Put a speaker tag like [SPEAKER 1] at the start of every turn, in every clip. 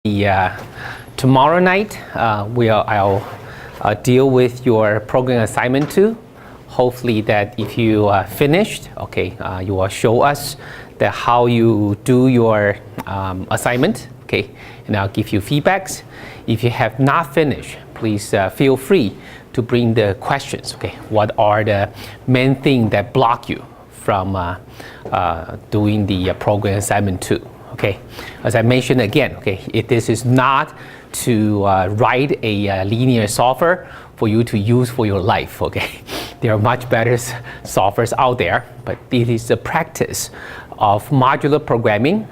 [SPEAKER 1] Tomorrow night, I'll deal with your program assignment 2. Hopefully that if you finished, you will show us that how you do your assignment, and I'll give you feedbacks. If you have not finished, please feel free to bring the questions. What are the main things that block you from doing the program assignment 2? As I mentioned again, this is not to write a linear software for you to use for your life. There are much better softwares out there, but it is the practice of modular programming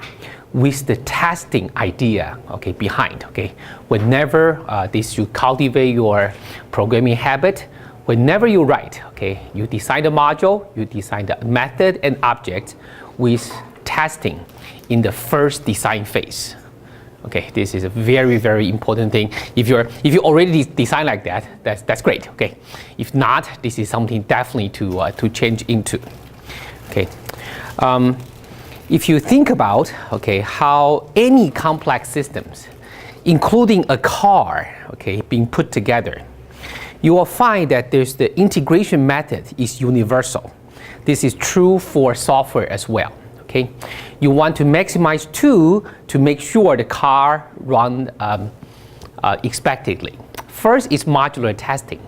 [SPEAKER 1] with the testing idea behind. Whenever you cultivate your programming habit, whenever you write, you design the module, you design the method and object with testing in the first design phase. This is a very, very important thing. If you already design like that, that's great. If not, this is something definitely to change into. If you think about how any complex systems, including a car, being put together, you will find that there's the integration method is universal. This is true for software as well. You want to maximize 2 to make sure the car runs expectedly. First is modular testing.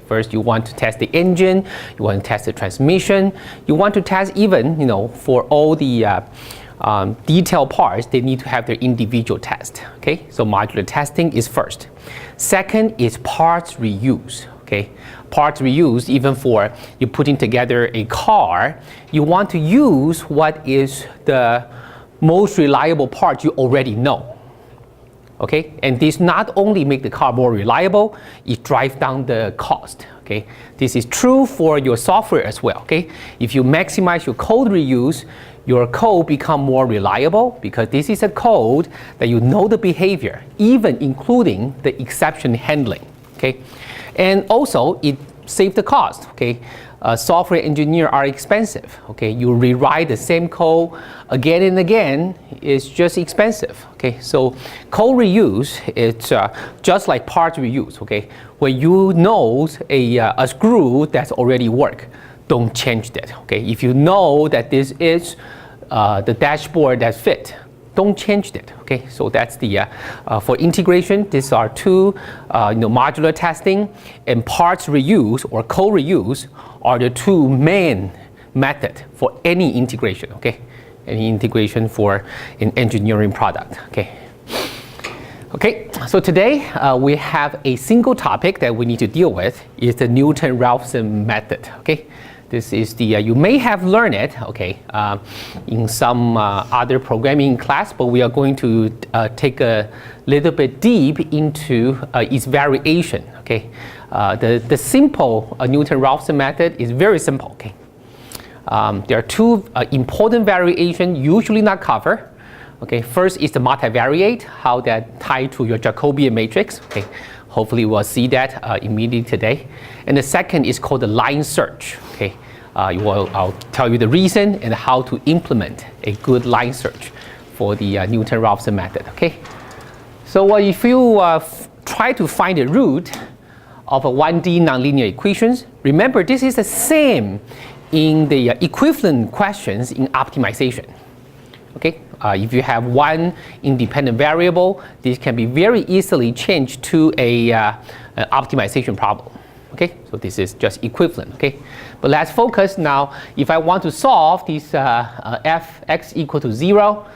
[SPEAKER 1] First you want to test the engine, you want to test the transmission, you want to test even for all the detailed parts, they need to have their individual test. So modular testing is first. Second is parts reuse. Parts reuse, even for you putting together a car, you want to use what is the most reliable part you already know. And this not only make the car more reliable, it drives down the cost. This is true for your software as well. If you maximize your code reuse, your code become more reliable because this is a code that you know the behavior, even including the exception handling. And also it saves the cost. Software engineers are expensive. You rewrite the same code again and again, it's just expensive. So code reuse, it's just like parts reuse. When you know a screw that's already work, don't change that. If you know that this is the dashboard that fit, don't change that. So that's the for integration. These are 2 modular testing and parts reuse or code reuse are the 2 main method for any integration. Any integration for an engineering product. So today we have a single topic that we need to deal with is the Newton-Raphson method. This is the, you may have learned it, in some other programming class, but we are going to take a little bit deep into its variation. The simple Newton-Raphson method is very simple. There are 2 important variations usually not covered. First is the multivariate, how that tie to your Jacobian matrix. Hopefully we'll see that immediately today. And the second is called the line search. I'll tell you the reason and how to implement a good line search for the Newton-Raphson method. So if you try to find the root of a 1D nonlinear equations, remember this is the same in the equivalent questions in optimization. If you have one independent variable, this can be very easily changed to an optimization problem. So this is just equivalent. But let's focus now. If I want to solve this f(x) equal to 0,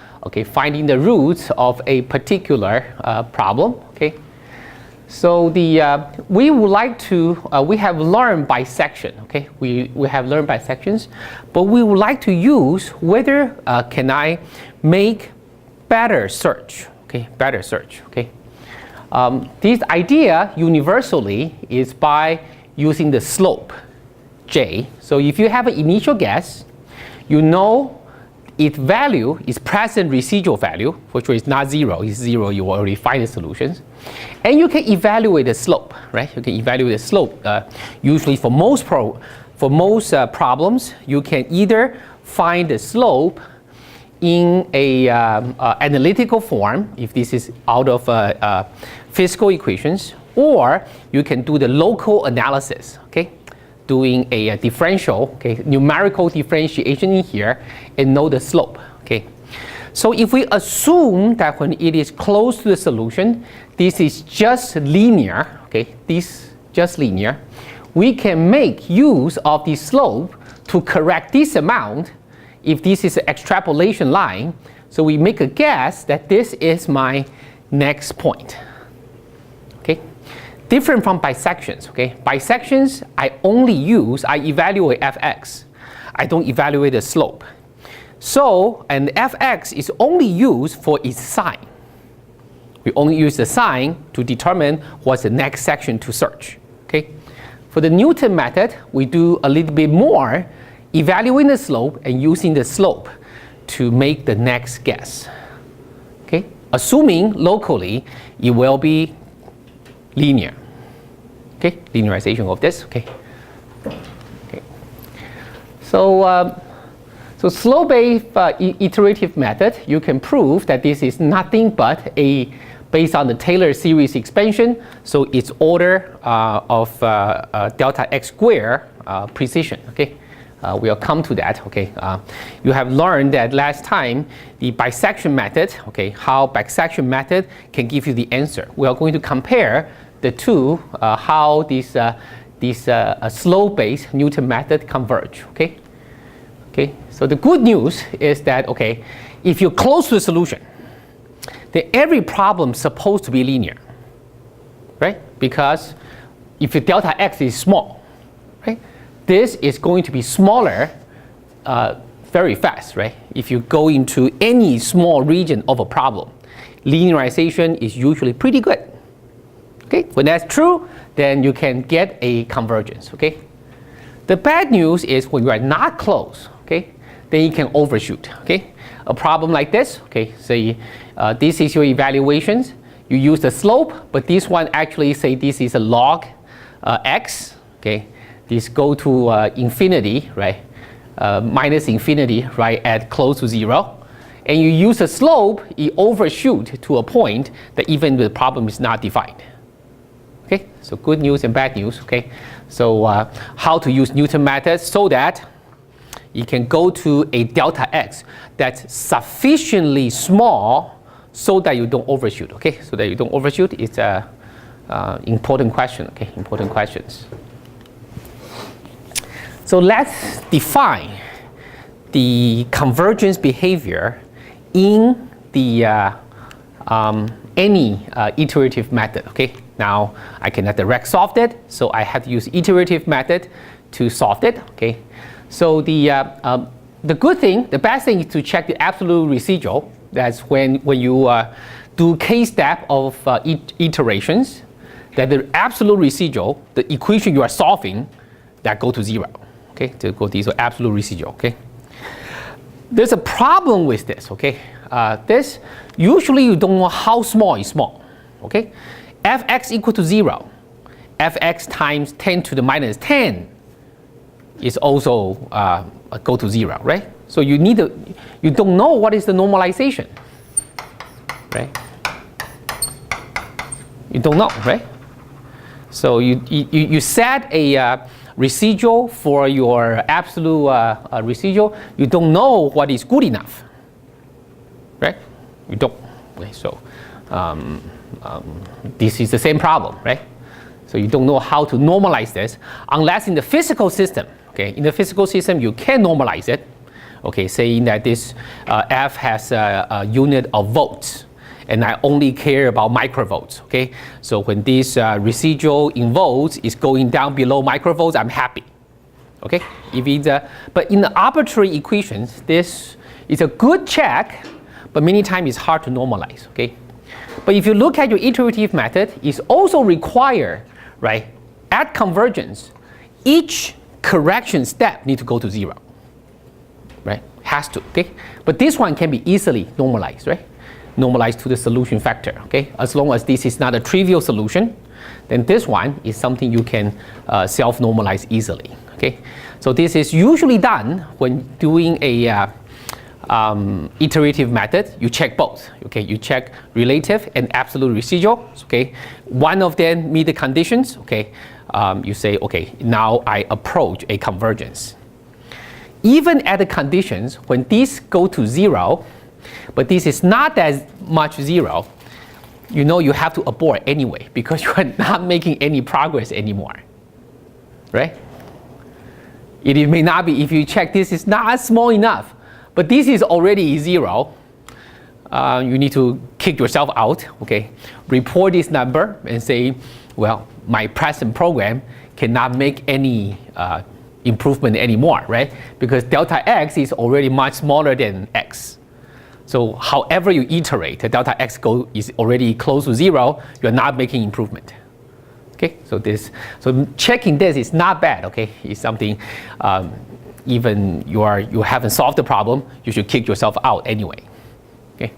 [SPEAKER 1] finding the roots of a particular problem. So we would like to, we have learned bisection. We have learned bisections, but we would like to use whether can I make better search. Better search. This idea universally is by using the slope j. So if you have an initial guess, you know its value is present residual value, which is not 0. It's 0, you already find the solutions. And you can evaluate the slope, right? You can evaluate the slope. Usually for most problems, you can either find the slope in a analytical form, if this is out of physical equations, or you can do the local analysis, okay? Doing a differential, okay, numerical differentiation in here and know the slope, okay? So if we assume that when it is close to the solution, this is just linear, okay, this just linear, we can make use of the slope to correct this amount if this is an extrapolation line. So we make a guess that this is my next point, okay? Different from bisections, okay? Bisections, I evaluate fx. I don't evaluate the slope. So, and fx is only used for its sign. We only use the sign to determine what's the next section to search, okay? For the Newton method, we do a little bit more, evaluating the slope and using the slope to make the next guess, okay? Assuming locally, it will be linear, okay? Linearization of this, okay? Okay. So slope-based iterative method, you can prove that this is nothing but based on the Taylor series expansion, so it's order of delta x squared precision, okay? We'll come to that, okay? You have learned that last time the bisection method, okay, how bisection method can give you the answer. We are going to compare the two, how this slope-based Newton method converge, okay? Okay, so the good news is that, okay, if you're close to the solution, then every problem is supposed to be linear, right? Because if your delta x is small, right, this is going to be smaller very fast, right? If you go into any small region of a problem, linearization is usually pretty good. Okay, when that's true, then you can get a convergence, okay? The bad news is when you are not close, okay, then you can overshoot, okay? A problem like this, okay, say this is your evaluations, you use the slope, but this one actually say this is a log x, okay? This go to infinity, right? Minus infinity, right, at close to 0. And you use a slope, you overshoot to a point that even the problem is not defined. Okay, so good news and bad news, okay? So how to use Newton methods so that you can go to a delta x that's sufficiently small so that you don't overshoot, okay? So that you don't overshoot is an important question, okay? Important questions. So let's define the convergence behavior in the any iterative method, okay? Now I cannot direct solve it, so I have to use iterative method to solve it, okay? So the good thing, the best thing is to check the absolute residual. That's when you do k-step of iterations, that the absolute residual, the equation you are solving, that go to 0, okay? To go to absolute residual, okay? There's a problem with this, okay? This, usually you don't know how small is small, okay? Fx equal to 0, fx times 10 to the minus 10 is also go to 0, right? So you don't know what is the normalization, right? You don't know, right? So you set a residual for your absolute residual, you don't know what is good enough, right? You don't. Okay, so this is the same problem, right? So you don't know how to normalize this unless in the physical system, okay? In the physical system, you can normalize it, okay? Saying that this F has a unit of volts, and I only care about microvolts, okay? So when this residual in volts is going down below microvolts, I'm happy, okay? If it's but in the arbitrary equations, this is a good check, but many times it's hard to normalize, okay? But if you look at your iterative method, it's also required, right? At convergence, each correction step need to go to 0, right? Has to, okay? But this one can be easily normalized, right? Normalized to the solution factor, okay? As long as this is not a trivial solution, then this one is something you can self-normalize easily, okay? So this is usually done when doing a iterative method, you check both. Okay, you check relative and absolute residual. Okay, one of them meet the conditions. Okay, you say, okay, now I approach a convergence. Even at the conditions when these go to 0, but this is not as much 0, you know you have to abort anyway because you are not making any progress anymore, right? It may not be, if you check this is not small enough, but this is already 0, you need to kick yourself out, okay? Report this number and say, well, my present program cannot make any improvement anymore, right? Because delta x is already much smaller than x. So however you iterate, the delta x is already close to 0, you're not making improvement. Okay, so checking this is not bad, okay? It's something, even you haven't solved the problem, you should kick yourself out anyway. Okay.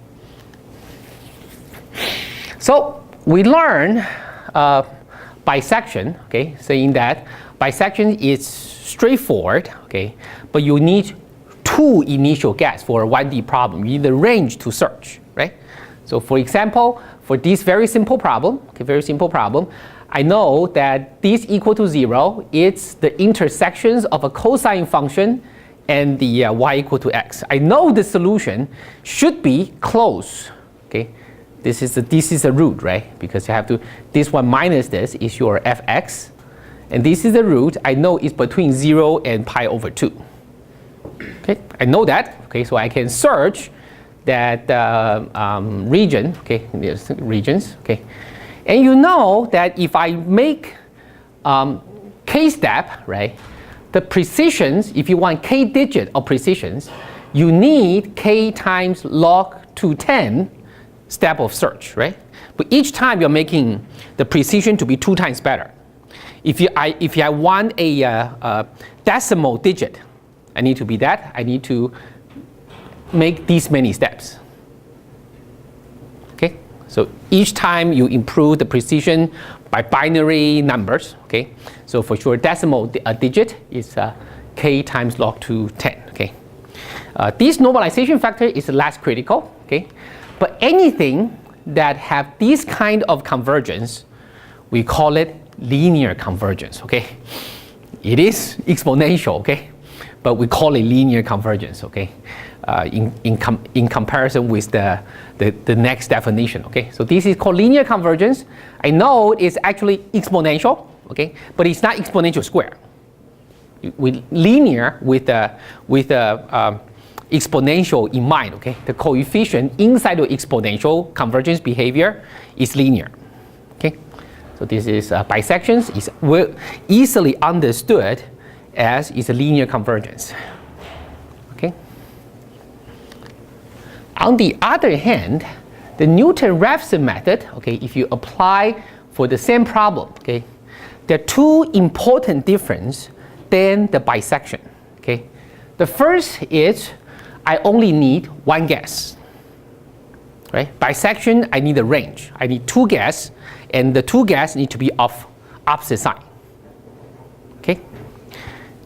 [SPEAKER 1] So we learn bisection, okay, saying that bisection is straightforward, okay, but you need 2 initial guess for a 1D problem. You need the range to search, right? So for example, for this very simple problem, I know that this equal to 0, it's the intersections of a cosine function and the y equal to x. I know the solution should be close, okay? This is a root, right? Because you have to, this one minus this is your fx, and this is the root. I know it's between 0 and pi over 2. Okay, I know that. Okay, so I can search that region. Okay, there's regions. Okay, and you know that if I make k step, right, the precisions. If you want k digit of precisions, you need k times log to 10 step of search, right? But each time you're making the precision to be 2 times better. If I want a decimal digit, I need to be that. I need to make these many steps. Okay, so each time you improve the precision by binary numbers. Okay, so for sure decimal digit is k times log to 10. Okay, this normalization factor is less critical. Okay, but anything that have this kind of convergence, we call it linear convergence. Okay, it is exponential. Okay. But we call it linear convergence, okay? In comparison with the next definition, okay? So this is called linear convergence. I know it's actually exponential, okay? But it's not exponential square. With linear with exponential in mind, okay? The coefficient inside of exponential convergence behavior is linear, okay? So this is bisections is easily understood as is a linear convergence. Okay. On the other hand, the Newton-Raphson method, okay, if you apply for the same problem, okay, there are 2 important differences than the bisection. Okay. The first is I only need 1 guess. Right? Bisection, I need a range. I need 2 guess, and the 2 guess need to be of opposite sign. Okay.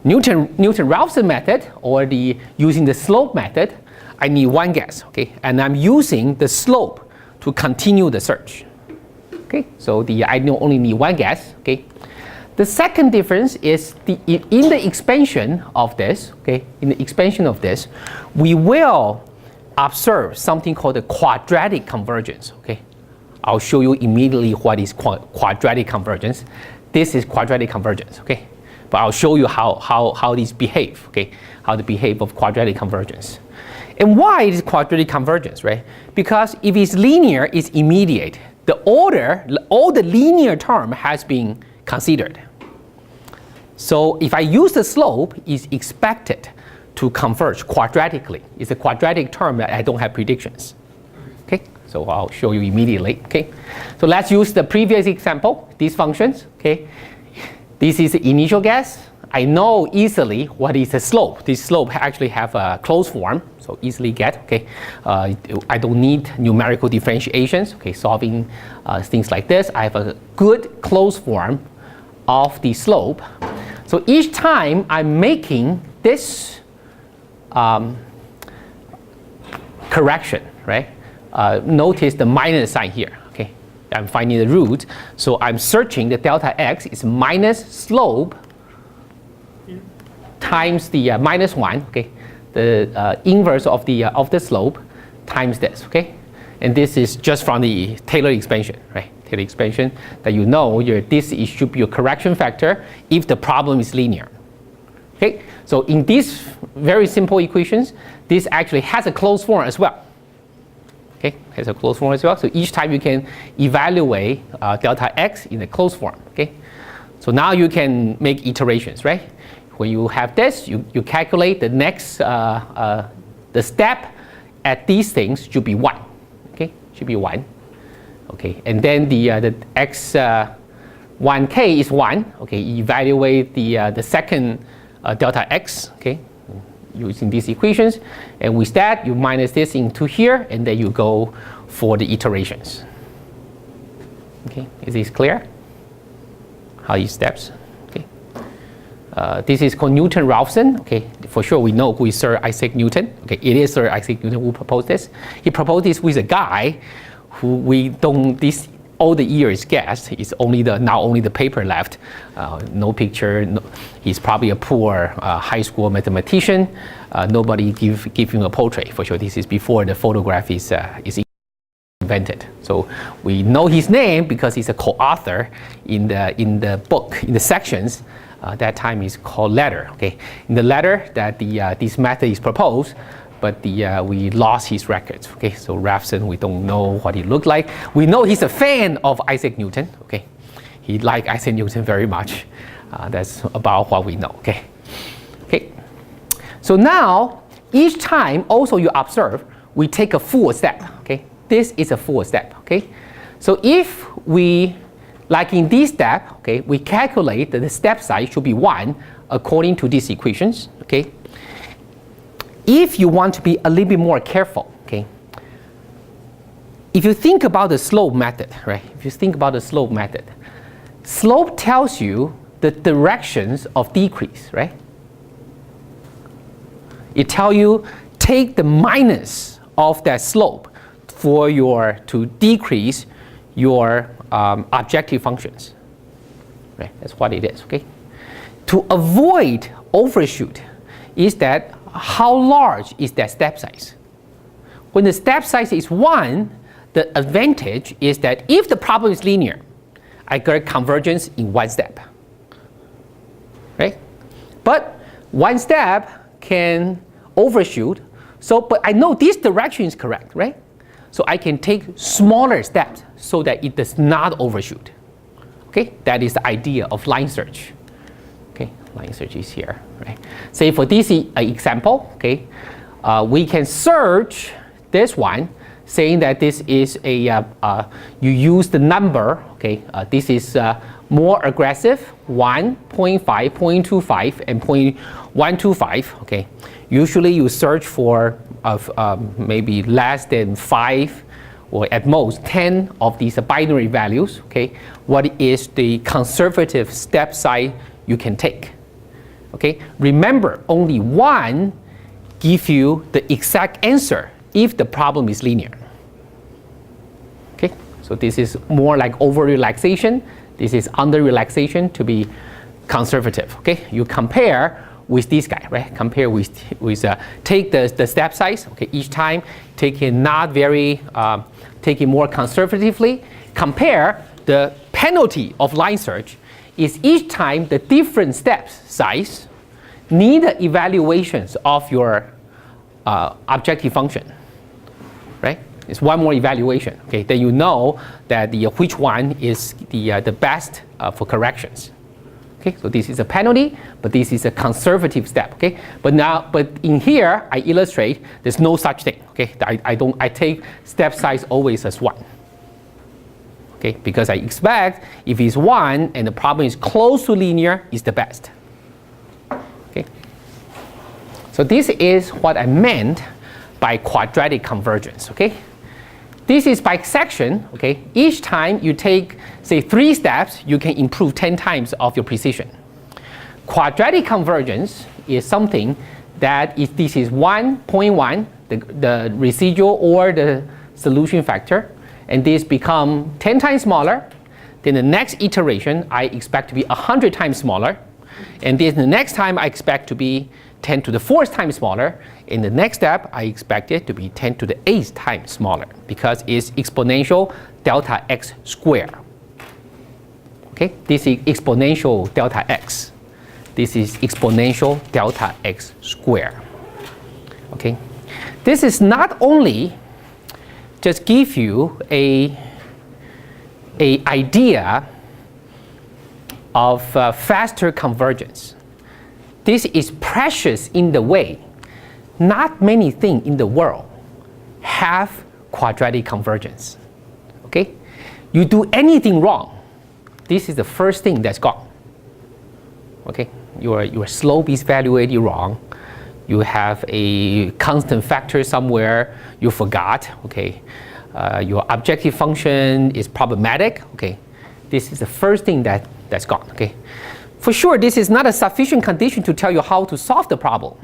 [SPEAKER 1] Newton-Raphson method, or using the slope method, I need 1 guess, okay, and I'm using the slope to continue the search. Okay, so I only need 1 guess. Okay, the second difference is in the expansion of this. Okay, in the expansion of this, we will observe something called the quadratic convergence. Okay, I'll show you immediately what is quadratic convergence. This is quadratic convergence. Okay. But I'll show you how these behave, okay? How they behave of quadratic convergence. And why it is quadratic convergence, right? Because if it's linear, it's immediate. The order, all the linear term has been considered. So if I use the slope, it's expected to converge quadratically. It's a quadratic term that I don't have predictions. Okay, so I'll show you immediately. Okay, so let's use the previous example, these functions. Okay. This is the initial guess. I know easily what is the slope. This slope actually have a closed form, so easily get. Okay, I don't need numerical differentiations. Okay, solving things like this, I have a good closed form of the slope. So each time I'm making this correction, right? Notice the minus sign here, okay? I'm finding the root, so I'm searching the delta x is minus slope times the minus 1, okay? The inverse of the slope times this, okay? And this is just from the Taylor expansion, right? Taylor expansion that you know this should be your correction factor if the problem is linear. Okay, so in these very simple equations, this actually has a closed form as well. Okay, has a closed form as well. So each time you can evaluate delta x in a closed form. Okay, so now you can make iterations, right? When you have this, you calculate the next the step at these things should be 1. Okay, should be 1. Okay, and then the x 1k is 1. Okay, evaluate the second delta x, okay, using these equations, and with that you minus this into here, and then you go for the iterations. Okay, is this clear? How these steps? Okay, this is called Newton-Raphson. Okay, for sure we know who is Sir Isaac Newton. Okay, it is Sir Isaac Newton who proposed this. He proposed this with a guy who we don't all the years guessed. It's now only the paper left. No picture. No, he's probably a poor high school mathematician. Nobody give him a portrait. For sure, this is before the photograph is invented. So we know his name because he's a co-author in the book, in the sections. That time is called letter. Okay, in the letter that this method is proposed, but we lost his records. Okay, so Raphson, we don't know what he looked like. We know he's a fan of Isaac Newton. Okay, he liked Isaac Newton very much. That's about what we know. Okay, okay. So now each time also you observe, we take a full step. Okay, this is a full step. Okay, so if we, like in this step, okay, we calculate that the step size should be 1 according to these equations. Okay. If you want to be a little bit more careful, okay, if you think about the slope method, right? If you think about the slope method, slope tells you the directions of decrease, right? It tells you take the minus of that slope to decrease your objective functions, right? That's what it is, okay? To avoid overshoot is that how large is that step size? When the step size is 1, the advantage is that if the problem is linear, I get convergence in 1 step, right? But 1 step can overshoot, but I know this direction is correct, right? So I can take smaller steps so that it does not overshoot. Okay, that is the idea of line search. Okay, line search is here, right? Say for this example, okay, we can search this one, saying that this is a you use the number. Okay, this is more aggressive, 1, 0.5, 0.25, and 0.125. Okay, usually you search for maybe less than 5 or at most 10 of these binary values. Okay, what is the conservative step size you can take? Okay, remember only 1 gives you the exact answer if the problem is linear. Okay, so this is more like over relaxation. This is under relaxation to be conservative. Okay, you compare with this guy, right? Compare with take the step size. Okay, each time take it not very, take it more conservatively. Compare the penalty of line search is each time the different steps size need evaluations of your objective function, right? It's one more evaluation. Okay, then you know that which one is the best for corrections. Okay, so this is a penalty, but this is a conservative step. Okay, but in here I illustrate there's no such thing. Okay, I take step size always as 1. Okay, because I expect if it's 1 and the problem is close to linear, is the best. Okay, so this is what I meant by quadratic convergence. Okay, this is bisection. Okay, each time you take say 3 steps, you can improve 10 times of your precision. Quadratic convergence is something that if this is 1.1, the residual or the solution factor, and this become 10 times smaller. Then the next iteration, I expect to be 100 times smaller. And then the next time I expect to be 10 to the 4th time smaller. In the next step, I expect it to be 10 to the 8th time smaller because it's exponential delta x squared. Okay, this is exponential delta x. This is exponential delta x squared. Okay, this is not only just give you a idea of faster convergence. This is precious in the way not many things in the world have quadratic convergence. Okay, you do anything wrong, this is the first thing that's gone. Okay, your slope is evaluated wrong. You have a constant factor somewhere you forgot. Okay, your objective function is problematic. Okay, this is the first thing that's gone. Okay, for sure this is not a sufficient condition to tell you how to solve the problem.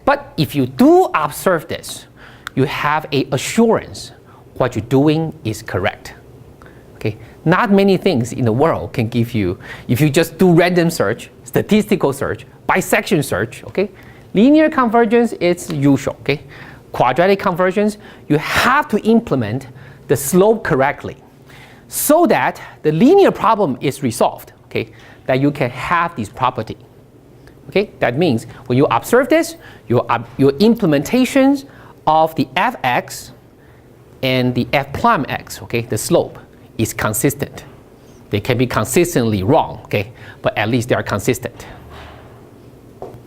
[SPEAKER 1] But if you do observe this, you have a assurance what you're doing is correct. Okay, not many things in the world can give you, if you just do random search, statistical search, bisection search. Okay, linear convergence is usual. Okay, quadratic convergence, you have to implement the slope correctly so that the linear problem is resolved. Okay, that you can have this property. Okay, that means when you observe this, your implementations of the fx and the f prime x, okay, the slope is consistent. They can be consistently wrong, okay, but at least they are consistent.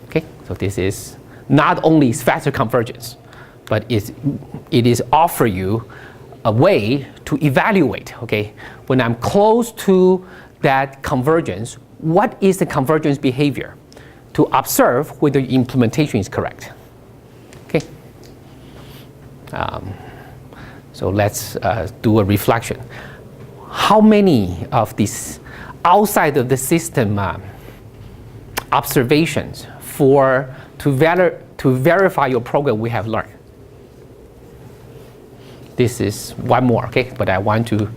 [SPEAKER 1] Okay, so this is not only faster convergence, but it is offer you a way to evaluate, okay, when I'm close to that convergence, what is the convergence behavior to observe whether your implementation is correct. Okay. So let's do a reflection. How many of these outside of the system observations to verify your program we have learned? This is one more, okay? But I want to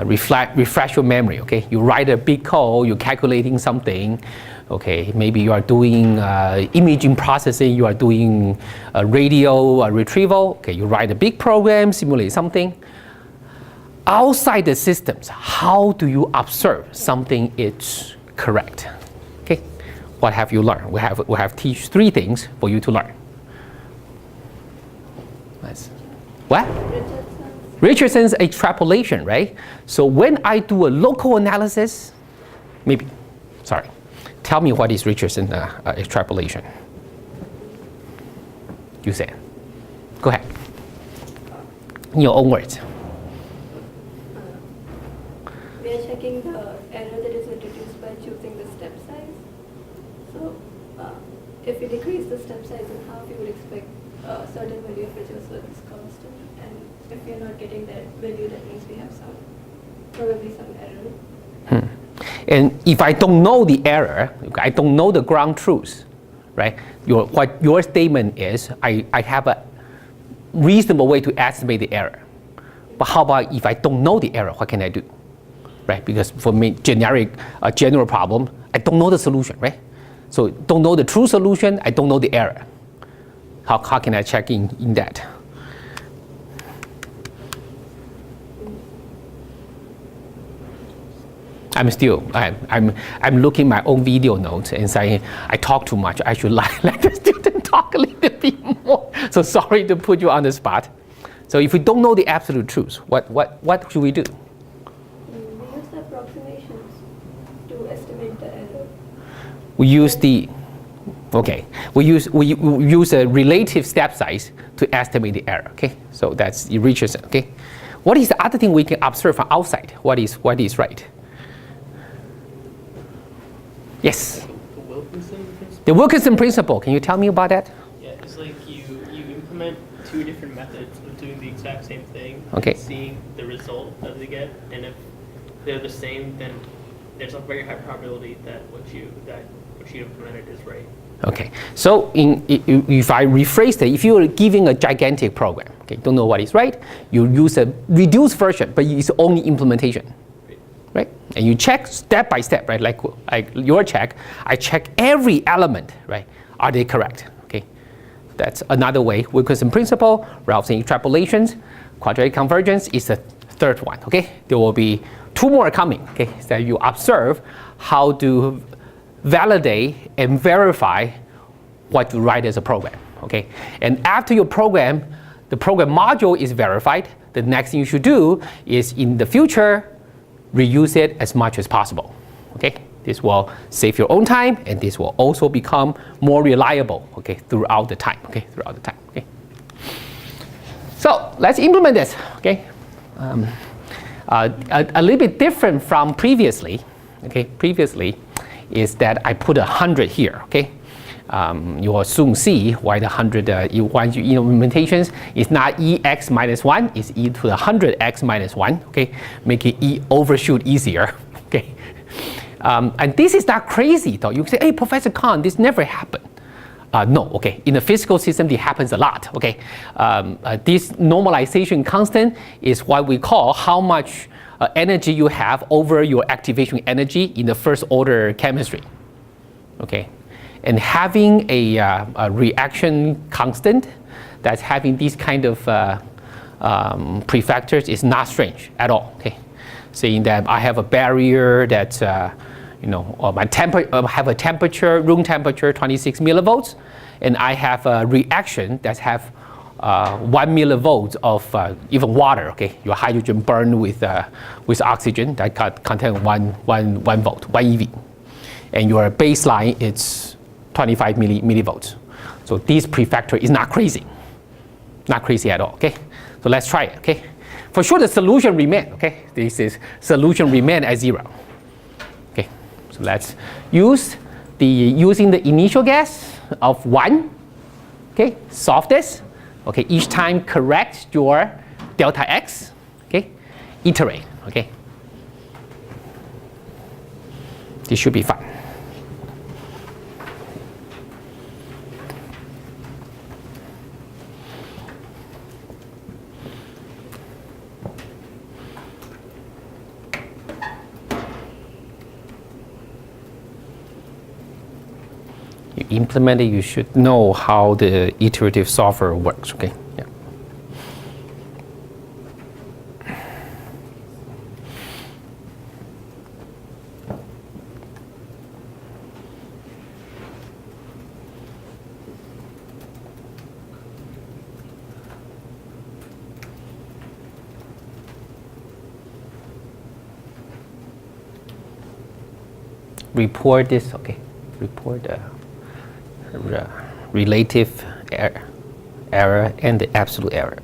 [SPEAKER 1] refresh your memory, okay? You write a big code, you're calculating something, okay? Maybe you are doing imaging processing, you are doing radio retrieval, okay? You write a big program, simulate something. Outside the systems, how do you observe something is correct? Okay, what have you learned? We have teach 3 things for you to learn. Nice. What? Richardson's extrapolation, right? So when I do a local analysis, maybe, sorry, tell me what is Richardson extrapolation? You say it. Go ahead. In your own words.
[SPEAKER 2] We are checking the error that is introduced by choosing the step size. So if we decrease the step size in half, you would expect a certain value of Richardson is constant. And if we are not getting that value, that means we have probably some error.
[SPEAKER 1] And if I don't know the error, I don't know the ground truth, right? What your statement is, I have a reasonable way to estimate the error. But how about if I don't know the error, what can I do? Right? Because for me, general problem, I don't know the solution, right? So don't know the true solution, I don't know the error. How can I check in that? I'm looking my own video notes and saying I talk too much. I should let the student talk a little bit more. So sorry to put you on the spot. So if we don't know the absolute truth, what should we do?
[SPEAKER 2] We use the approximations to estimate the error.
[SPEAKER 1] We use we use a relative step size to estimate the error. Okay, so that's Richardson. Okay, what is the other thing we can observe from outside? What is right? Yes.
[SPEAKER 3] The Wilkinson principle.
[SPEAKER 1] The Wilkinson principle. Can you tell me about that?
[SPEAKER 3] Yeah, it's like you implement 2 different methods of doing the exact same thing.
[SPEAKER 1] Okay.
[SPEAKER 3] And seeing the result that they get, and if they're the same, then there's a very high probability that what machine implemented is right.
[SPEAKER 1] Okay, so if I rephrase it, if you're giving a gigantic program, okay, don't know what is right, you use a reduced version, but it's only implementation, right? And you check step by step, right? Like your check, I check every element, right? Are they correct? Okay, that's another way. Wilkinson principle, Ralphson extrapolations, quadratic convergence is the third one. Okay, there will be two more coming. Okay, so you observe how to validate and verify what you write as a program. Okay, and after your program, the program module is verified. The next thing you should do is in the future reuse it as much as possible. Okay, this will save your own time, and this will also become more reliable. Okay, throughout the time. Okay, throughout the time. Okay. So let's implement this. Okay, a little bit different from previously. Okay, previously is that I put 100 here. Okay, you will soon see why the 100 implementations is not ex minus 1, it's e to the 100x minus 1. Okay, making e overshoot easier. Okay, and this is not crazy though. You say, hey, Professor Khan, this never happened. No, okay. In the physical system, it happens a lot. Okay, this normalization constant is what we call how much energy you have over your activation energy in the first order chemistry. Okay, and having a reaction constant that's having these kind of prefactors is not strange at all. Okay, saying that I have a barrier that's have a temperature, room temperature 26 millivolts, and I have a reaction that have 1 millivolts of even water. Okay, your hydrogen burned with oxygen that contain 1 volt, 1 eV, and your baseline is 25 millivolts. So this prefactor is not crazy at all. Okay, so let's try it. Okay, for sure the solution remain. Okay, this is solution remain at 0. Okay, so let's using the initial gas of 1. Okay, solve this. Okay, each time correct your delta x. Okay, iterate. Okay, this should be fun. You implement it, you should know how the iterative solver works. Okay, yeah. Report this. Okay, report relative error and the absolute error.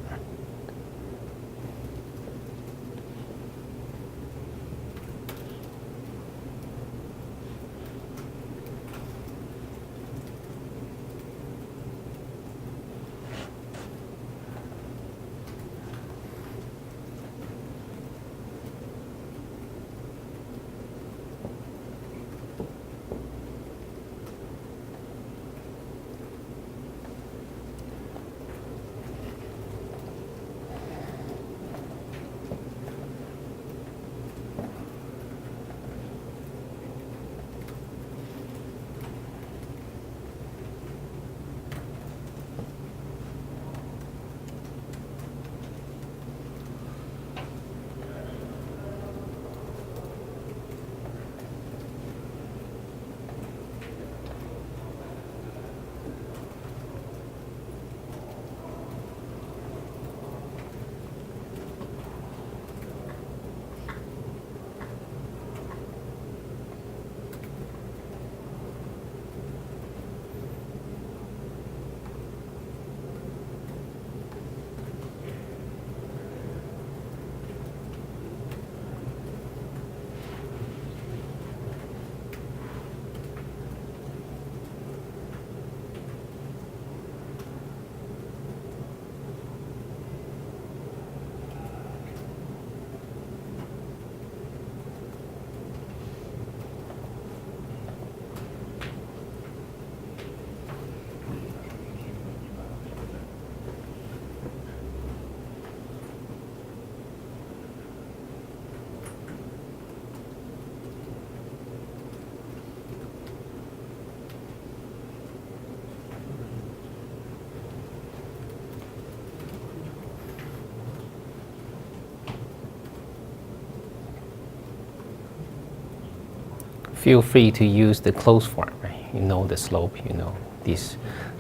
[SPEAKER 1] feel free to use the closed form, right? You know the slope, you know this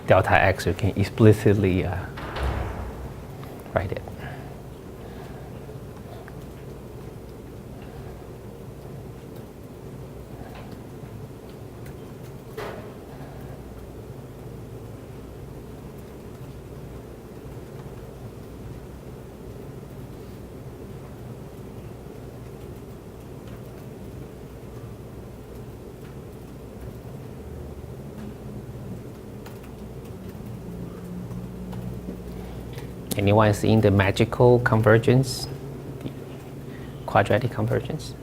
[SPEAKER 1] delta x, you can explicitly write it. Anyone seen the magical convergence, the quadratic convergence?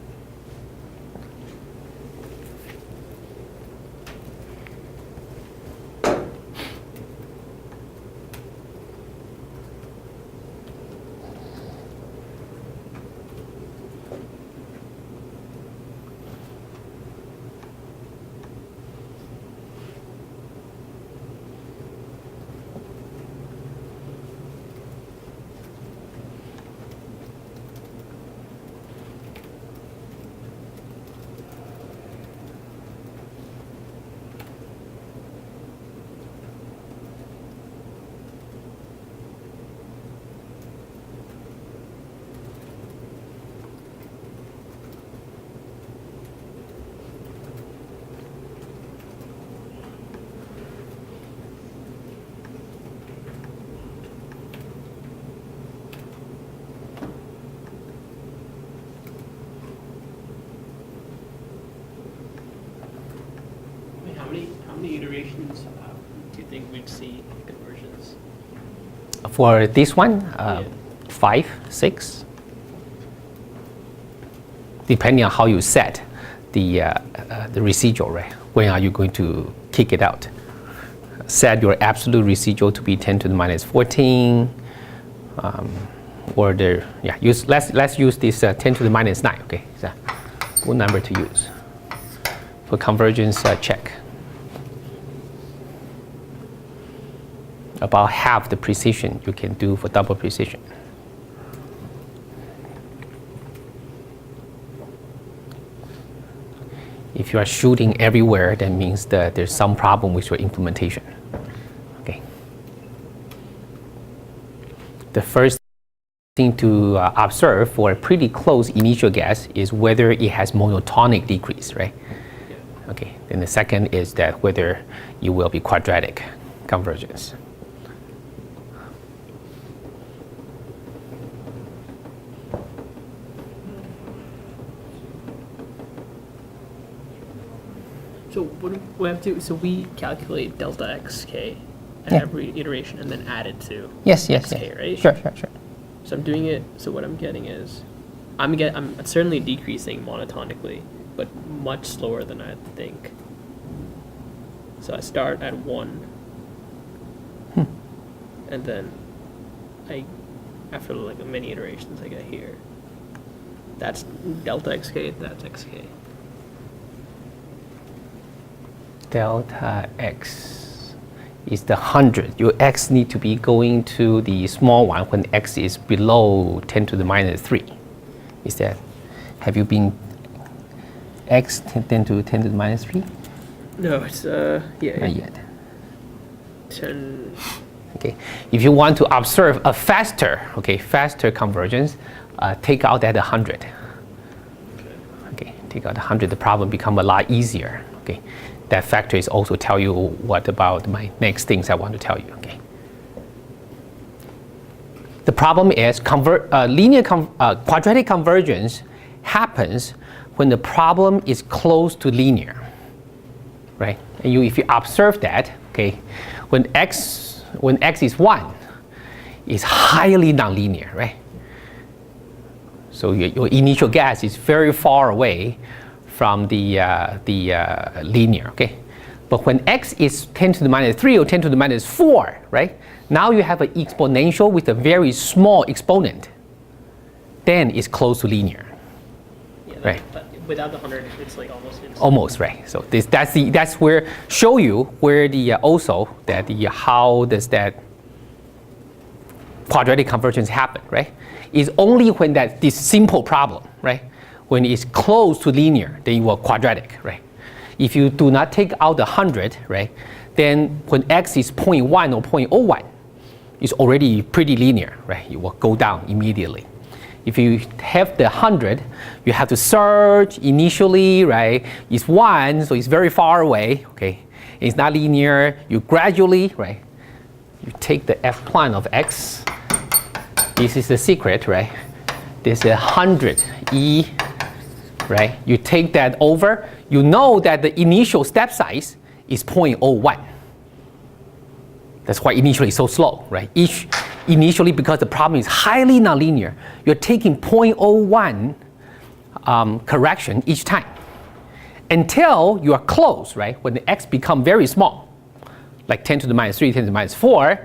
[SPEAKER 3] How many iterations do you think we'd see conversions?
[SPEAKER 1] For this one, 5, 6, depending on how you set the residual, right? When are you going to kick it out? Set your absolute residual to be 10 to the minus 14, or the let's use this 10 to the minus 9. Okay, so what number to use for convergence check? About half the precision you can do for double precision. If you are shooting everywhere, that means that there's some problem with your implementation. Okay. The first thing to observe for a pretty close initial guess is whether it has monotonic decrease, right? Okay. Then the second is that whether it will be quadratic convergence.
[SPEAKER 3] So what do we have to? So we calculate delta xk at
[SPEAKER 1] Yeah.
[SPEAKER 3] every iteration and then add it to
[SPEAKER 1] Yes,
[SPEAKER 3] xk, right?
[SPEAKER 1] Sure.
[SPEAKER 3] So I'm doing it. So what I'm getting is, I'm certainly decreasing monotonically, but much slower than I think. So I start at 1, and then after like many iterations, I get here. That's delta xk. That's xk.
[SPEAKER 1] Delta x is the 100. Your x need to be going to the small one when x is below 10 to the minus 3. Is that, have you been x 10 to the minus 3?
[SPEAKER 3] No, it's
[SPEAKER 1] Not
[SPEAKER 3] yeah,
[SPEAKER 1] yet.
[SPEAKER 3] 10.
[SPEAKER 1] Okay. If you want to observe a faster convergence, take out that 100. Okay, take out 100. The problem become a lot easier. Okay. That factor is also tell you what about my next things I want to tell you. Okay. The problem is quadratic convergence happens when the problem is close to linear, right? And if you observe that, okay, when x is 1, it's highly nonlinear, right? So your initial guess is very far away from the linear, okay? But when x is 10 to the minus 3 or 10 to the minus 4, right? Now you have an exponential with a very small exponent. Then it's close to linear.
[SPEAKER 3] Yeah,
[SPEAKER 1] Right.
[SPEAKER 3] But without the 100, it's like almost instant.
[SPEAKER 1] Almost, right? So that's where show you where how does that quadratic convergence happen, right? Is only when this simple problem, right? When it's close to linear, then you are quadratic, right? If you do not take out the 100, right, then when x is 0.1 or 0.01, it's already pretty linear, right? You will go down immediately. If you have the 100, you have to search initially, right? It's 1, so it's very far away, okay? It's not linear. You gradually, right? You take the f prime of x. This is the secret, right? This is 100 e, right? You take that over. You know that the initial step size is 0.01. That's why initially it's so slow, right? Initially, because the problem is highly nonlinear, you're taking 0.01 correction each time until you are close, right? When the x become very small, like 10 to the minus 3, 10 to the minus 4,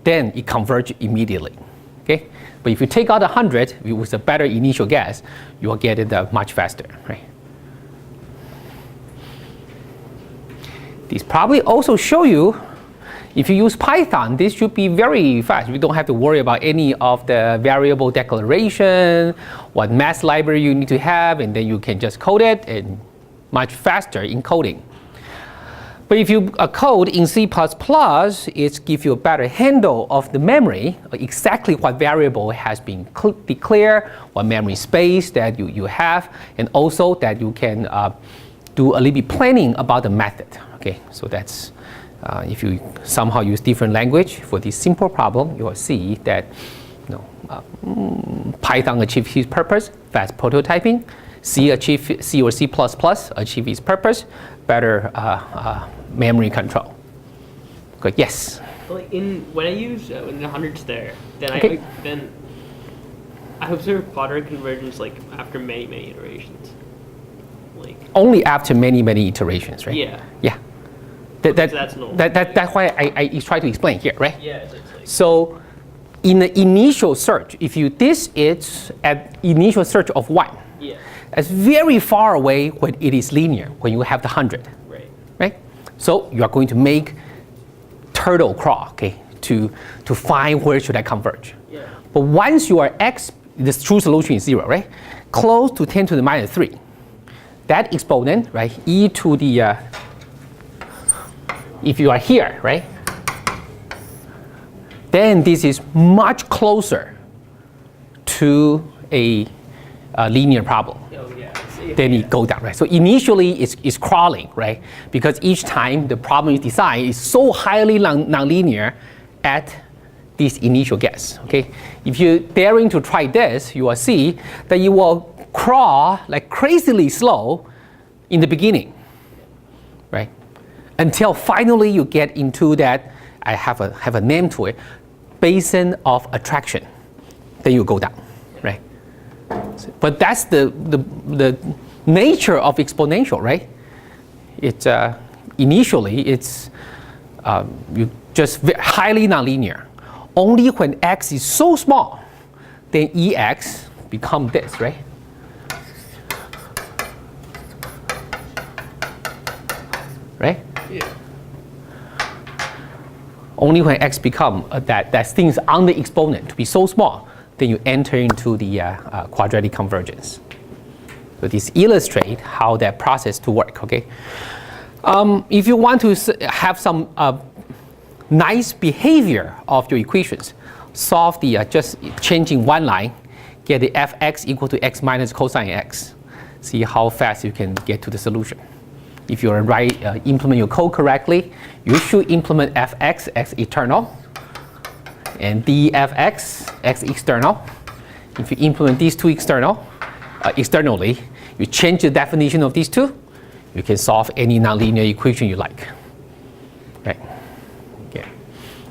[SPEAKER 1] then it converges immediately, okay? But if you take out 100 with a better initial guess, you will get it much faster, right? These probably also show you, if you use Python, this should be very fast. You don't have to worry about any of the variable declaration, what math library you need to have, and then you can just code it, and much faster in coding. But if you code in C++, it gives you a better handle of the memory, exactly what variable has been declared, what memory space that you have, and also that you can do a little bit planning about the method. Okay, so that's if you somehow use different language for this simple problem, you will see that Python achieves its purpose, fast prototyping. C or C++ achieve its purpose, better memory control. Okay, yes.
[SPEAKER 3] Well, when I use in the hundreds there, then
[SPEAKER 1] Okay.
[SPEAKER 3] I observe quadratic convergence like after many iterations. Like
[SPEAKER 1] Only after many iterations, right?
[SPEAKER 3] yeah.
[SPEAKER 1] Yeah.
[SPEAKER 3] That's normal.
[SPEAKER 1] That's why I try to explain here, right?
[SPEAKER 3] Yeah, it's like
[SPEAKER 1] So in the initial search, if you this is at initial search of 1,
[SPEAKER 3] yeah,
[SPEAKER 1] it's very far away when it is linear, when you have the 100,
[SPEAKER 3] right.
[SPEAKER 1] right? So you are going to make turtle crawl, okay, to find where should I converge.
[SPEAKER 3] Yeah.
[SPEAKER 1] But once you are x, the true solution is 0, right? Close to 10 to the minus 3. That exponent, right, e to the, if you are here, right, then this is much closer to a linear problem.
[SPEAKER 3] Oh yeah. See,
[SPEAKER 1] Then it go down, right? So initially it's crawling, right? Because each time the problem is designed is so highly nonlinear at this initial guess, okay? If you're daring to try this, you will see that you will crawl like crazily slow in the beginning, right? Until finally you get into that, I have a name to it, basin of attraction. Then you go down, right? But that's the nature of exponential, right? It's initially it's you just highly nonlinear. Only when x is so small, then ex become this, right? Right?
[SPEAKER 3] yeah.
[SPEAKER 1] Only when x become that things on the exponent to be so small, then you enter into the quadratic convergence. So this illustrates how that process to work, okay? If you want to have some nice behavior of your equations, solve the just changing one line, get the fx equal to x minus cosine x. See how fast you can get to the solution. If you implement your code correctly, you should implement fx, x eternal, and dfx, x external. If you implement these two externally, you change the definition of these two, you can solve any nonlinear equation you like. Right? Okay.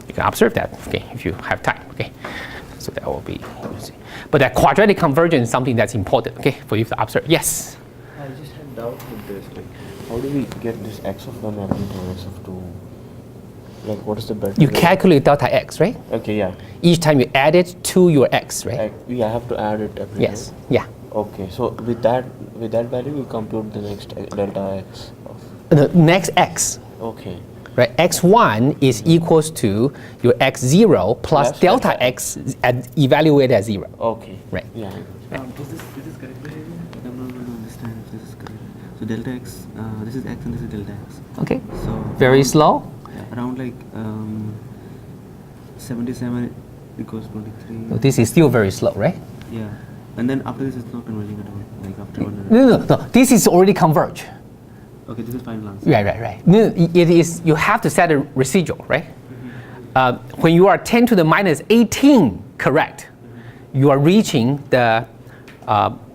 [SPEAKER 1] You can observe that, okay, if you have time. Okay. So that will be. But that quadratic convergence is something that's important, okay, for you to observe. Yes.
[SPEAKER 4] I just had doubt with this. Like, how do we get this x of 1 and x of 2? Like, what is the better
[SPEAKER 1] You
[SPEAKER 4] way?
[SPEAKER 1] calculate delta x, right?
[SPEAKER 4] Okay, yeah.
[SPEAKER 1] Each time you add it to your x, right?
[SPEAKER 4] I have to add it every
[SPEAKER 1] Yes.
[SPEAKER 4] time?
[SPEAKER 1] Yeah.
[SPEAKER 4] Okay, so with that value, we compute the next delta x of.
[SPEAKER 1] The next x,
[SPEAKER 4] Okay.
[SPEAKER 1] right? x1 is equals to your x0 plus
[SPEAKER 4] Plus
[SPEAKER 1] delta
[SPEAKER 4] delta
[SPEAKER 1] x evaluated as 0.
[SPEAKER 4] Okay.
[SPEAKER 1] Right.
[SPEAKER 4] Yeah.
[SPEAKER 5] Is this correct behavior? I'm not able to understand if this is correct. So delta x, this is x and this is delta x.
[SPEAKER 1] Okay.
[SPEAKER 5] So
[SPEAKER 1] Very slow.
[SPEAKER 5] around like 77 equals 23.
[SPEAKER 1] So this is still very slow, right?
[SPEAKER 5] Yeah. And then after this, it's not converging at all. Like after 100.
[SPEAKER 1] No. This is already converge.
[SPEAKER 5] Okay, this is final answer.
[SPEAKER 1] Right. No, it is. You have to set a residual, right? When you are 10 to the minus 18 correct, you are reaching the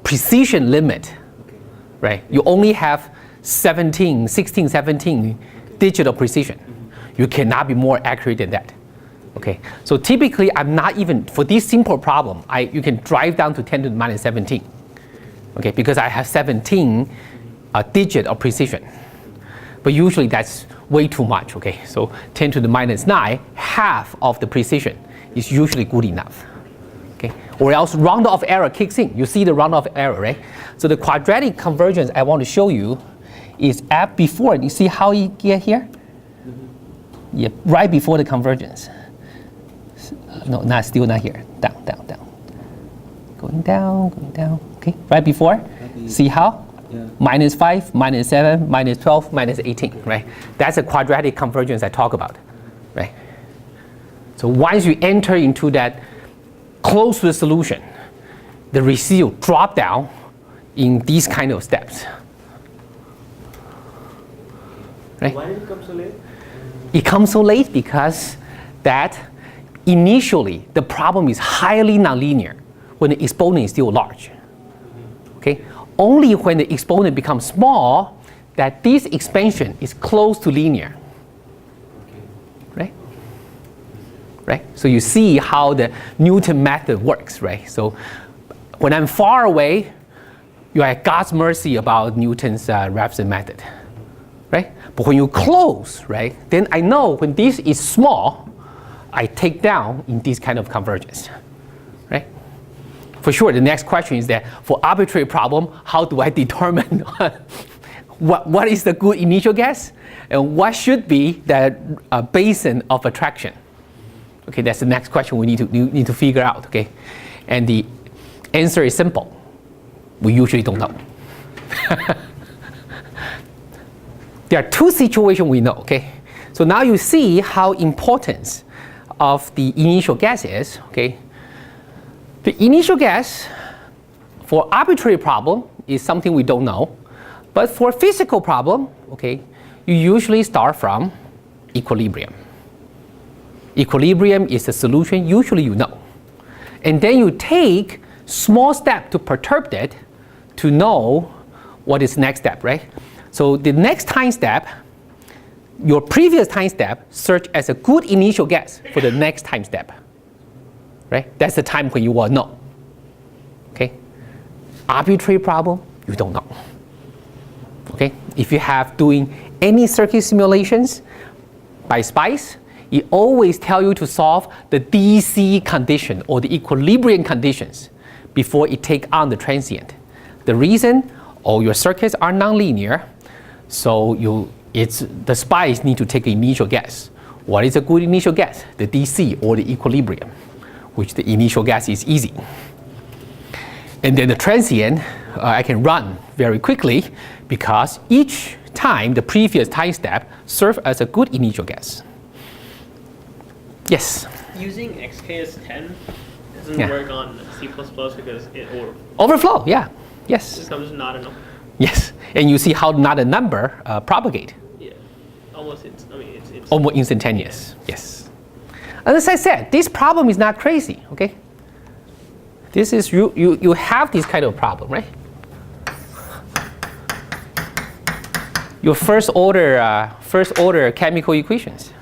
[SPEAKER 1] precision limit, right? You only have 16, 17 digital precision. You cannot be more accurate than that. Okay, so typically I'm not even, for this simple problem, you can drive down to 10 to the minus 17, okay, because I have 17 digit of precision. But usually that's way too much, okay? So 10 to the minus 9, half of the precision is usually good enough, okay? Or else round off error kicks in. You see the round off error, right? So the quadratic convergence I want to show you is at before, you see how you get here? Yeah, right before the convergence. No, still not here. Down. Going down. Okay, right before. See how?
[SPEAKER 5] Yeah.
[SPEAKER 1] Minus 5, minus 7, minus 12, minus 18, right? That's a quadratic convergence I talk about, right? So once you enter into that closed solution, the residual drop down in these kind of steps. Right?
[SPEAKER 5] Why did it come so late?
[SPEAKER 1] It comes so late because that initially the problem is highly nonlinear when the exponent is still large. Okay? Only when the exponent becomes small that this expansion is close to linear. Right? So you see how the Newton method works, right? So when I'm far away, you're at God's mercy about Newton's Raphson method. Right? But when you close, right, then I know when this is small, I take down in this kind of convergence. Right? For sure, the next question is that for arbitrary problem, how do I determine what is the good initial guess and what should be the basin of attraction? Okay, that's the next question we need to figure out. Okay, and the answer is simple. We usually don't know. There are two situations we know. Okay, so now you see how important of the initial guess is. Okay. The initial guess for arbitrary problem is something we don't know, but for physical problem, okay, you usually start from equilibrium. Equilibrium is a solution usually you know, and then you take small step to perturb it to know what is next step, right? So the next time step, your previous time step serves as a good initial guess for the next time step. Right? That's the time when you will know. Okay? Arbitrary problem, you don't know. Okay? If you have doing any circuit simulations by SPICE, it always tell you to solve the DC condition or the equilibrium conditions before it take on the transient. The reason, all your circuits are nonlinear, so the SPICE need to take an initial guess. What is a good initial guess? The DC or the equilibrium, which the initial guess is easy. And then the transient, I can run very quickly because each time the previous time step serves as a good initial guess. Yes?
[SPEAKER 3] Using XKS10 doesn't
[SPEAKER 1] Yeah.
[SPEAKER 3] work on C++ because it
[SPEAKER 1] Overflow, yeah. Yes.
[SPEAKER 3] becomes not enough.
[SPEAKER 1] Yes. And you see how not a number propagate.
[SPEAKER 3] Yeah, almost. It's
[SPEAKER 1] Almost instantaneous. Yes. And as I said, this problem is not crazy. Okay. This is you have this kind of problem, right? Your first order chemical equations.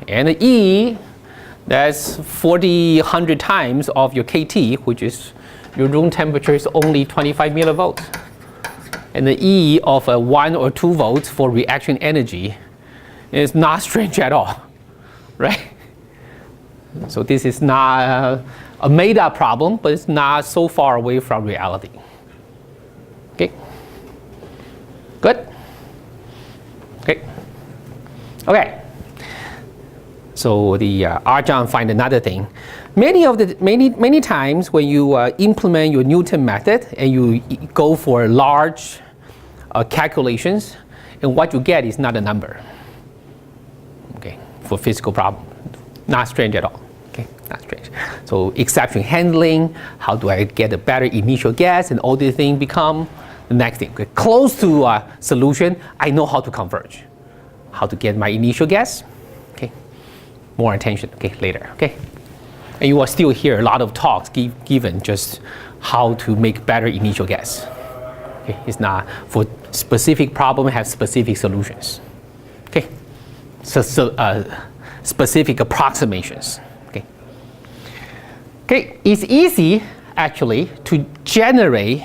[SPEAKER 1] And the E, that's 100 times of your KT, which is your room temperature is only 25 millivolts. And the E of 1 or 2 volts for reaction energy is not strange at all, right? So this is not a made up problem, but it's not so far away from reality. Okay? Good? Okay. Okay. So the Arjan find another thing. Many times when you implement your Newton method and you go for large calculations, and what you get is not a number. Okay, for physical problem, not strange at all. Okay, not strange. So exception handling, how do I get a better initial guess, and all these things become the next thing. Okay, close to a solution, I know how to converge, how to get my initial guess. Okay, more attention. Okay, later. Okay, and you will still hear a lot of talks given just how to make better initial guess. Okay, it's not for specific problem have specific solutions. Okay, so specific approximations. Okay. Okay, it's easy actually to generalize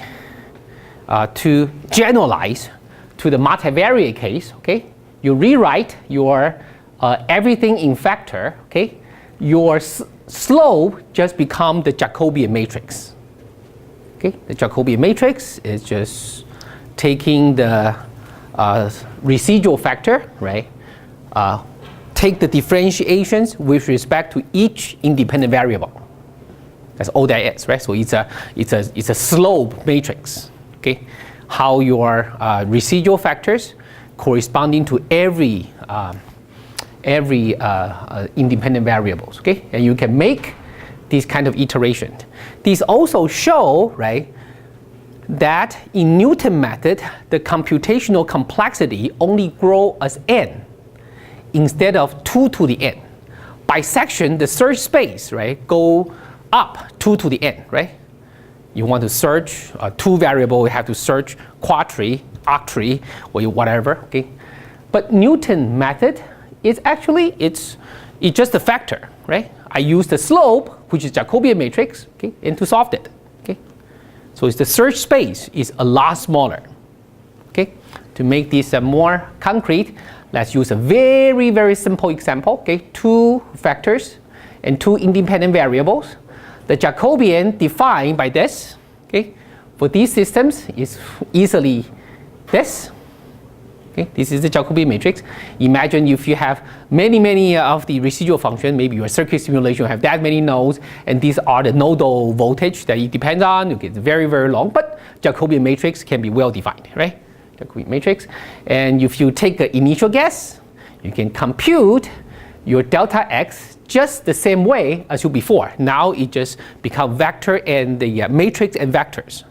[SPEAKER 1] to the multivariate case. Okay, you rewrite your everything in factor. Okay, your slope just become the Jacobian matrix. Okay, the Jacobian matrix is just taking the residual factor, right? Take the differentiations with respect to each independent variable. That's all that is, right? So it's a slope matrix. Okay, how your residual factors corresponding to every independent variables. Okay, and you can make this kind of iteration. These also show, right, that in Newton method, the computational complexity only grow as n instead of 2 to the n. By section, the search space, right, go up 2 to the n, right? You want to search 2 variable, you have to search quadtree, octree, or whatever, okay? But Newton method is actually, it's just a factor, right? I use the slope, which is Jacobian matrix, okay, and to solve it. Okay, so it's the search space is a lot smaller. Okay, to make this more concrete, let's use a very, very simple example. Okay, 2 factors and 2 independent variables. The Jacobian defined by this. Okay, for these systems is easily this. Okay, this is the Jacobian matrix. Imagine if you have many of the residual function, maybe your circuit simulation have that many nodes, and these are the nodal voltage that it depends on. Okay, it's very, very long, but Jacobian matrix can be well defined, right? Jacobian matrix. And if you take the initial guess, you can compute your delta x just the same way as you before. Now it just becomes vector and the matrix and vectors.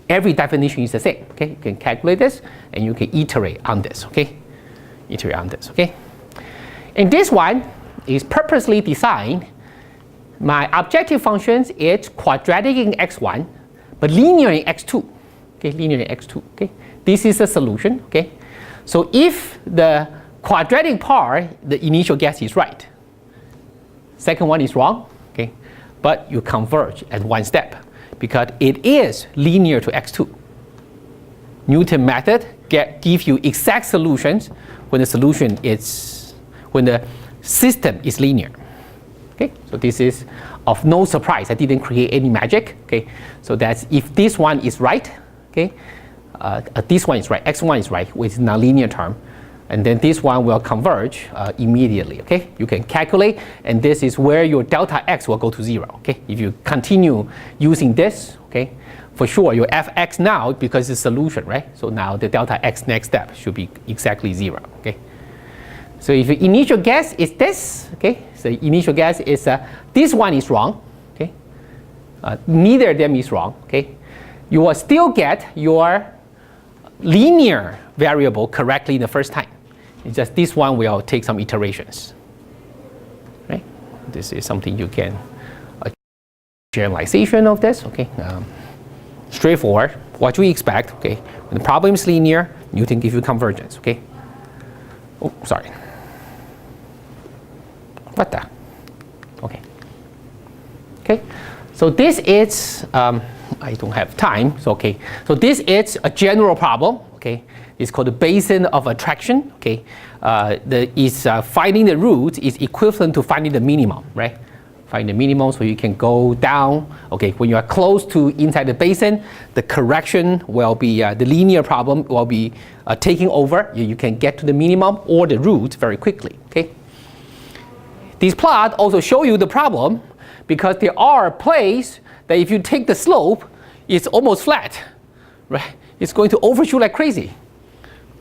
[SPEAKER 1] Every definition is the same. Okay, you can calculate this and you can iterate on this. Okay, iterate on this. Okay, and this one is purposely designed. My objective functions is quadratic in x1, but linear in x2. Okay, linear in x2. Okay, this is a solution. Okay, so if the quadratic part, the initial guess is right. Second one is wrong. Okay, but you converge at one step, because it is linear to x2. Newton method give you exact solutions when the system is linear. Okay, so this is of no surprise. I didn't create any magic. Okay, so that's if this one is right. Okay, this one is right. X1 is right with nonlinear term, and then this one will converge immediately. Okay, you can calculate, and this is where your delta x will go to 0. Okay, if you continue using this, okay, for sure your fx now, because it's solution, right? So now the delta x next step should be exactly 0. Okay, so if your initial guess is this, okay, so initial guess is this one is wrong. Okay, neither of them is wrong. Okay, you will still get your linear variable correctly the first time. It's just this one will take some iterations. Right? This is something you can generalization of this. Okay, straightforward. What you expect. Okay, when the problem is linear, Newton gives you convergence. Okay. Oh, sorry. What the? Okay. Okay. So this is. I don't have time. So okay. So this is a general problem. Okay. It's called the basin of attraction. Okay, finding the root is equivalent to finding the minimum, right? Find the minimum, so you can go down. Okay, when you are close to inside the basin, the correction will be the linear problem will be taking over. You can get to the minimum or the root very quickly. Okay. These plots also show you the problem because there are places that if you take the slope, it's almost flat, right? It's going to overshoot like crazy,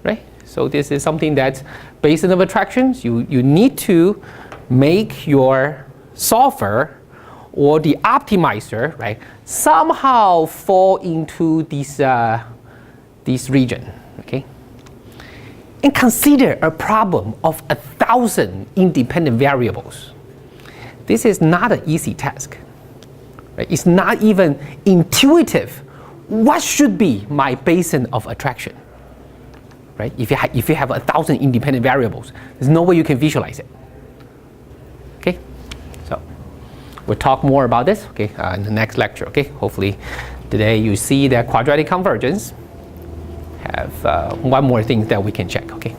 [SPEAKER 1] right? So this is something that's Bayesian of attractions. You need to make your solver or the optimizer, right, somehow fall into this region, okay? And consider a problem of 1,000 independent variables. This is not an easy task, right? It's not even intuitive. What should be my Bayesian of attraction? Right? If you have 1,000 independent variables, there's no way you can visualize it. Okay, so we'll talk more about this. Okay, in the next lecture. Okay, hopefully today you see that quadratic convergence have one more thing that we can check. Okay.